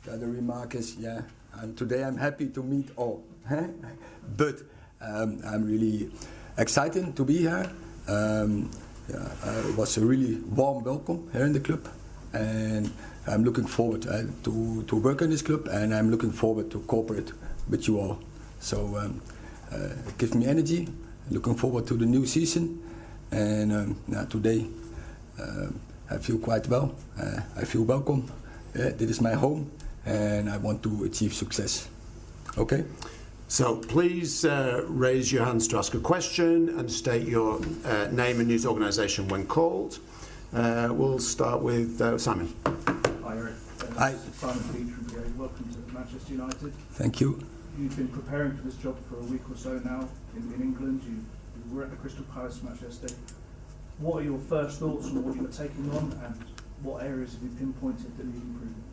The other remark is, and today I'm happy to meet all, but I'm really excited to be here. It was a really warm welcome here in the club, and I'm looking forward to work in this club, and I'm looking forward to cooperate with you all. So it gives me energy. Looking forward to the new season, and today I feel quite well. I feel welcome. This is my home, and I want to achieve success. Okay? So please raise your hands to ask a question and state your name and news organisation when called. We'll start with Simon. Hi, Eric. Hi. Simon Peach from Gary. Welcome to Manchester United. Thank you. You've been preparing for this job for a week or so now in England. You were at the Crystal Palace match yesterday. What are your first thoughts on what you were taking on, and what areas have you pinpointed that need improvement?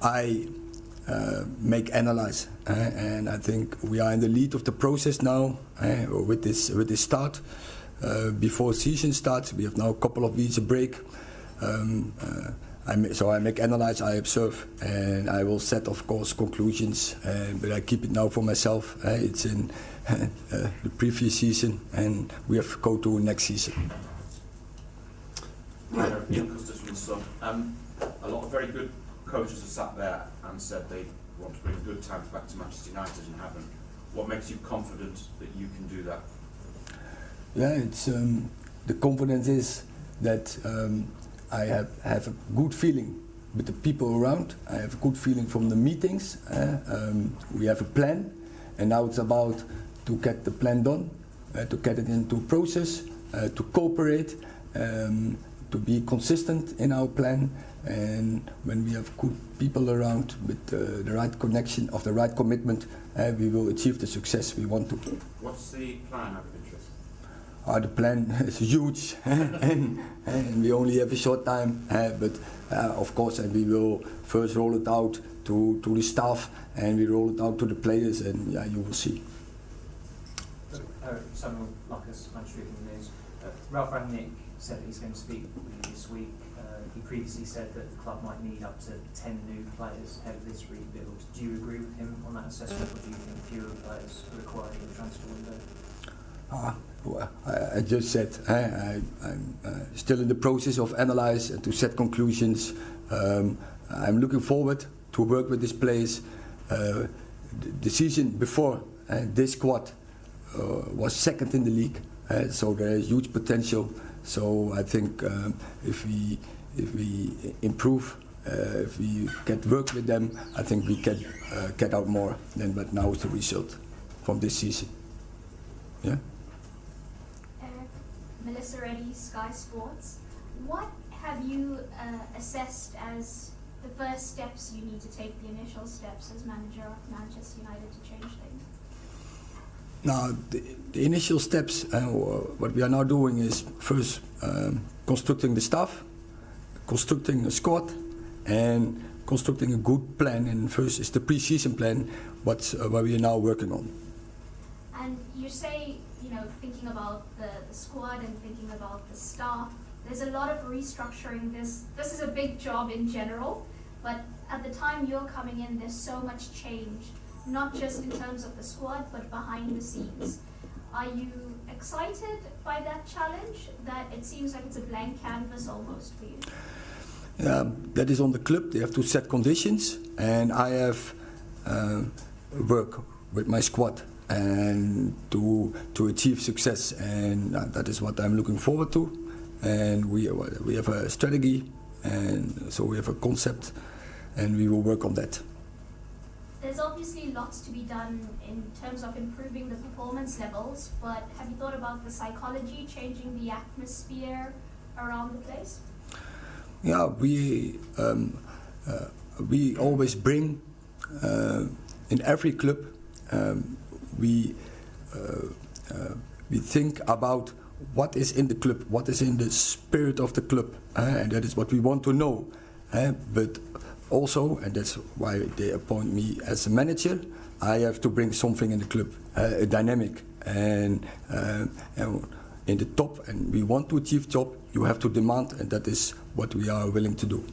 I make analyze, and I think we are in the lead of the process now with this start. Before season starts, we have now a couple of weeks of break. So I make analyze, I observe, and I will set, of course, conclusions. But I keep it now for myself. It's in the previous season, and we have to go to next season. A lot of very good coaches have sat there and said they want to bring good times back to Manchester United and haven't. What makes you confident that you can do that? Yeah, it's the confidence is that I have a good feeling with the people around. I have a good feeling from the meetings. We have a plan, and now it's about to get the plan done, to get it into process, to cooperate, to be consistent in our plan. And when we have good people around with the right connection, of the right commitment, we will achieve the success we want to. What's the plan out of interest? The plan is huge, and we only have a short time, but of course, and we will first roll it out to the staff, and we roll it out to the players, and you will see. Samuel Lucas, Manchester News. Ralph Rangnick said that he's going to speak with you this week. He previously said that the club might need up to 10 new players ahead of this rebuild. Do you agree with him on that assessment, or do you think fewer players are required in the transfer window? Well, I just said I'm still in the process of analyze and to set conclusions. I'm looking forward to work with these players. The season before, this squad was second in the league, so there is huge potential. So I think if we improve, if we get work with them, I think we can get out more than what now is the result from this season. Yeah. Melissa Reddy, Sky Sports. What have you assessed as the first steps you need to take, the initial steps as manager of Manchester United to change things? Now, the initial steps, what we are now doing is first constructing the staff, constructing a squad, and constructing a good plan. And first is the pre-season plan, what we are now working on. And you say, thinking about the squad and thinking about the staff, there's a lot of restructuring. This is a big job in general, but at the time you're coming in, there's so much change, not just in terms of the squad, but behind the scenes. Are you excited by that challenge, that it seems like it's a blank canvas almost for you? That is on the club. They have to set conditions, and I have work with my squad and to achieve success, and that is what I'm looking forward to. And we have a strategy, and so we have a concept, and we will work on that. There's obviously lots to be done in terms of improving the performance levels, but have you thought about the psychology, changing the atmosphere around the place? Yeah, we always bring in every club. We think about what is in the club, what is in the spirit of the club, and that is what we want to know. But also, and that's why they appoint me as a manager, I have to bring something in the club, a dynamic, and in the top, and we want to achieve top, you have to demand, and that is what we are willing to do.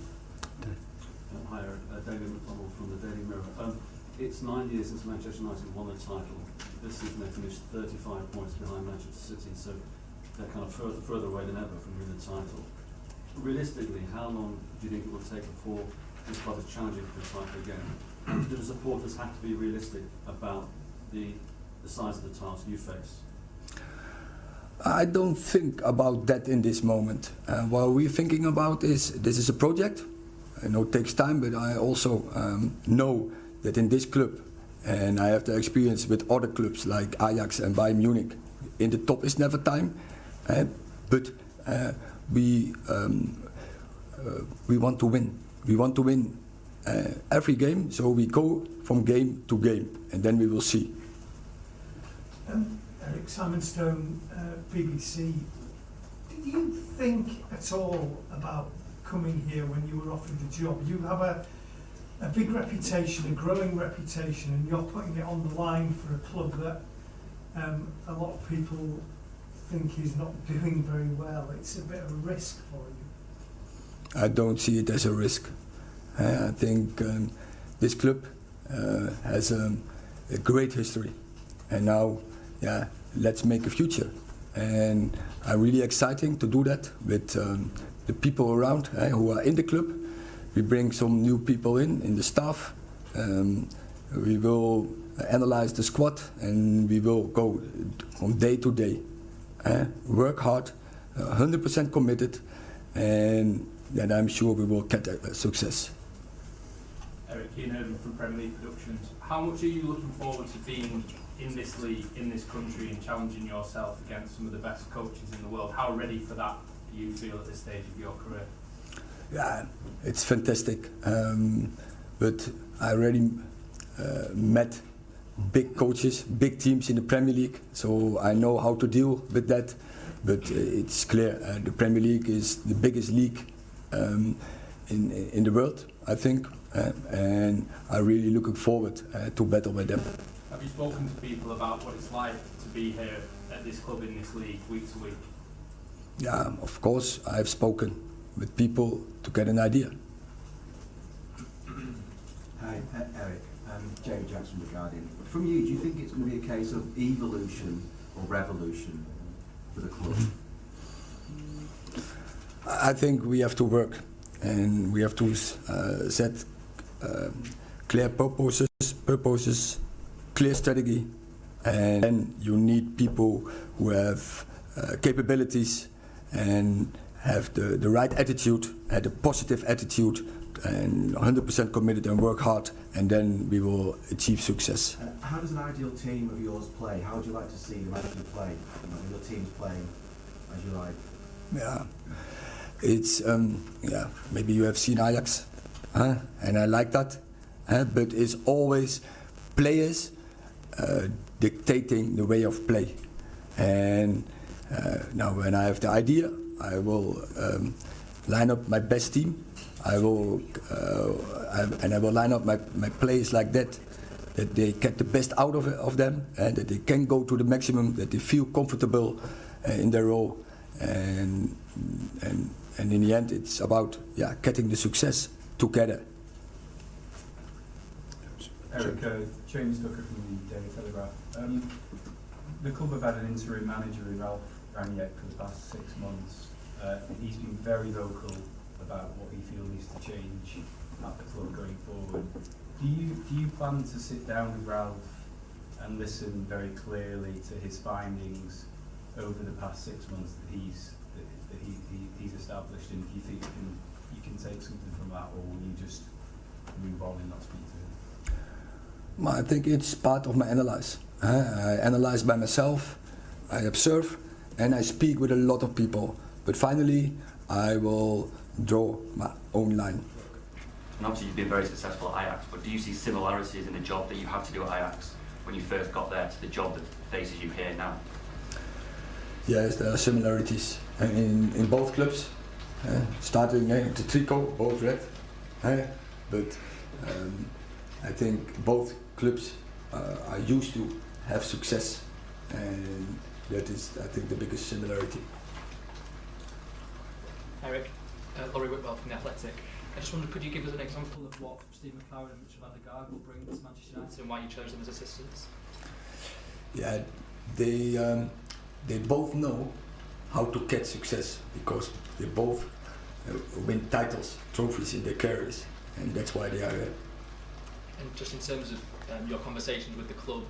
David McDonald from the Daily Mirror. It's 9 years since Manchester United won the title. This season they finished 35 points behind Manchester City, so they're kind of further away than ever from winning the title. Realistically, how long do you think it will take before this club is challenging for the title again? Do the supporters have to be realistic about the size of the task you face? I don't think about that in this moment. What we're thinking about is this is a project. I know it takes time, but I also know that in this club, and I have the experience with other clubs like Ajax and Bayern Munich, in the top is never time, but we want to win. We want to win every game, so we go from game to game, and then we will see. Eric, Simon Stone, BBC. Did you think at all about coming here when you were offered the job? You have a big reputation, a growing reputation, and you're putting it on the line for a club that a lot of people think is not doing very well. It's a bit of a risk for you. I don't see it as a risk. I think this club has a great history, and now, yeah, let's make a future. And I'm really exciting to do that with the people around who are in the club. We bring some new people in the staff. We will analyze the squad, and we will go from day to day. Work hard, 100% committed, and then I'm sure we will get a success. Eric Keenan from Premier League Productions. How much are you looking forward to being in this league, in this country, and challenging yourself against some of the best coaches in the world? How ready for that do you feel at this stage of your career? Yeah, it's fantastic. But I already met big coaches, big teams in the Premier League, so I know how to deal with that. But it's clear the Premier League is the biggest league in the world, I think, and I'm really looking forward to battle with them. Have you spoken to people about what it's like to be here at this club in this league week to week? Yeah, of course, I've spoken with people to get an idea. Hi, Eric. Jerry Jackson, The Guardian. From you, do you think it's going to be a case of evolution or revolution for the club? I think we have to work, and we have to set clear purposes, clear strategy, and then you need people who have capabilities and have the right attitude, had a positive attitude, and 100% committed and work hard, and then we will achieve success. How does an ideal team of yours play? How would you like to see the manager play? Your team's playing as you like. Yeah, it's yeah. Maybe you have seen Ajax, and I like that, but it's always players dictating the way of play. And now, when I have the idea, I will line up my best team. I will line up my players like that they get the best out of them, and that they can go to the maximum, that they feel comfortable in their role, and in the end, it's about getting the success together. Eric, James Ducker from the Daily Telegraph. The club have had an interim manager in Ralph Rangnick for the past 6 months. He's been very vocal about what he feels needs to change at the club going forward. Do you plan to sit down with Ralph and listen very clearly to his findings over the past 6 months that he's established, and do you think you can take something from that, or will you just move on and not speak to him? I think it's part of my analysis. I analyze by myself, I observe, and I speak with a lot of people. But finally, I will draw my own line. And obviously you've been very successful at Ajax, but do you see similarities in the job that you have to do at Ajax when you first got there to the job that faces you here now? Yes, there are similarities in both clubs. Starting the tricot, both red. But I think both clubs are used to have success, and that is, I think, the biggest similarity. Eric, Laurie Whitwell from The Athletic. I just wondered, could you give us an example of what Steve McLaren and Richard van der Gaag will bring to Manchester United and why you chose them as assistants? Yeah, they both know how to catch success because they both win titles, trophies in their careers, and that's why they are here. And just in terms of your conversations with the club,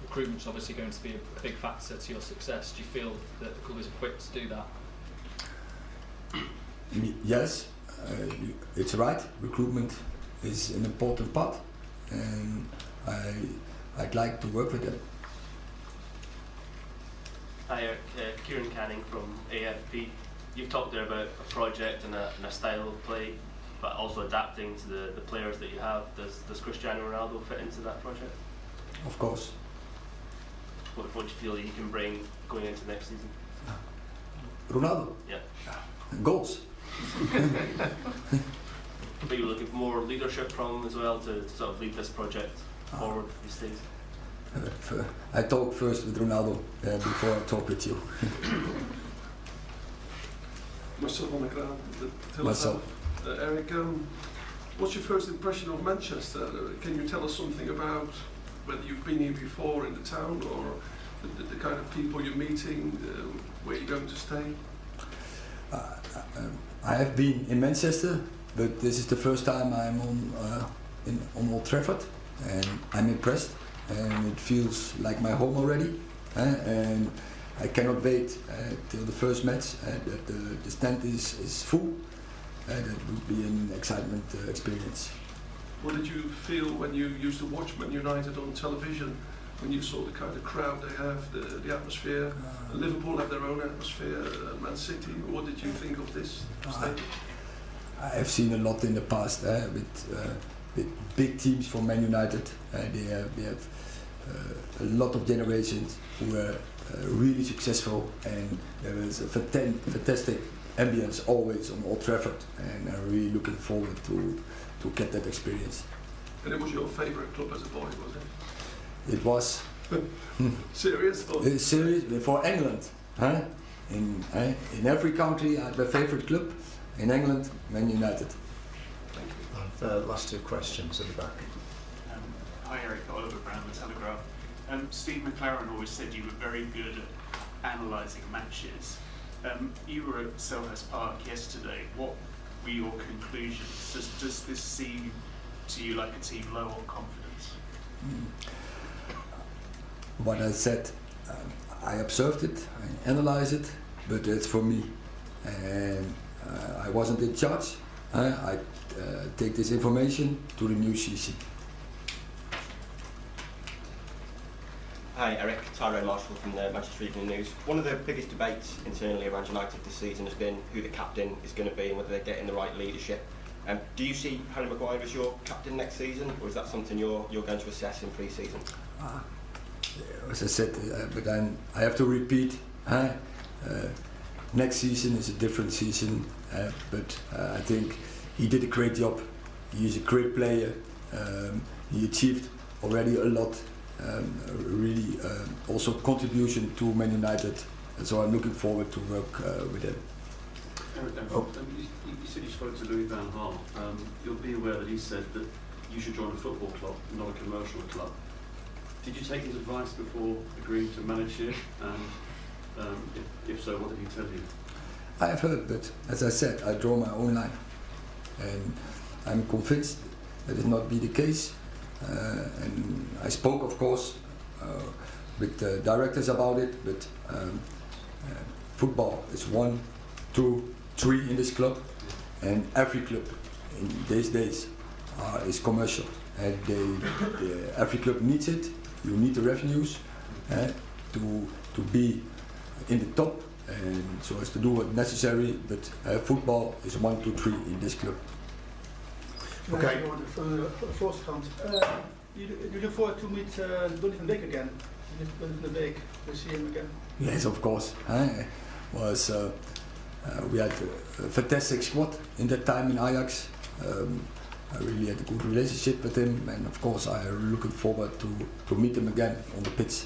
recruitment's obviously going to be a big factor to your success. Do you feel that the club is equipped to do that? Yes, it's right. Recruitment is an important part, and I'd like to work with them. Hi, Eric. Kieran Canning from AFP. You've talked there about a project and a style of play, but also adapting to the players that you have. Does Cristiano Ronaldo fit into that project? Of course. What do you feel you can bring going into next season? Ronaldo? Yeah. Goals. But you're looking for more leadership from him as well to sort of lead this project forward these days? I talk first with Ronaldo before I talk with you. Myself on the ground. Myself. Eric, what's your first impression of Manchester? Can you tell us something about whether you've been here before in the town or the kind of people you're meeting, where you're going to stay? I have been in Manchester, but this is the first time I'm on Old Trafford, and I'm impressed, and it feels like my home already, and I cannot wait till the first match that the stand is full. That would be an excitement experience. What did you feel when you used to watch Man United on television, when you saw the kind of crowd they have, the atmosphere? Liverpool have their own atmosphere, Man City. What did you think of this stadium? I have seen a lot in the past with big teams from Man United. They have a lot of generations who were really successful, and there was a fantastic ambience always on Old Trafford, and I'm really looking forward to get that experience. And it was your favourite club as a boy, was it? It was. Serious? Or? Serious for England. Huh? In every country I had my favourite club. In England, Man United. Thank you. And last two questions at the back. Hi Eric, Oliver Brown, The Telegraph. Steve McLaren always said you were very good at analysing matches. You were at Selhurst Park yesterday. What were your conclusions? Does this seem to you like a team low on confidence? What I said, I observed it, I analysed it, but it's for me. And I wasn't in charge. I take this information to the new season. Hi Eric, Tyrone Marshall from the Manchester Evening News. One of the biggest debates internally around United this season has been who the captain is going to be and whether they're getting the right leadership. Do you see Harry Maguire as your captain next season, or is that something you're going to assess in pre-season? As I said, but then I have to repeat, next season is a different season, but I think he did a great job. He is a great player. He achieved already a lot. Really also contribution to Man United, and so I'm looking forward to work with him. You said you spoke to Louis van Gaal. You'll be aware that he said that you should join a football club, not a commercial club. Did you take his advice before agreeing to manage here? And if so, what did he tell you? I have heard, but as I said, I draw my own line, and I'm convinced that it not be the case. And I spoke, of course, with the directors about it, but football is 1, 2, 3 in this club, and every club in these days is commercial, and every club needs it. You need the revenues to be in the top, and so as to do what's necessary, but football is 1, 2, 3 in this club. Okay. From the Volkskrant. You look forward to meet Donny van Beek again. Donny van Beek, we see him again. Yes, of course. We had a fantastic squad in that time in Ajax. I really had a good relationship with him, and of course I'm looking forward to meet him again on the pitch.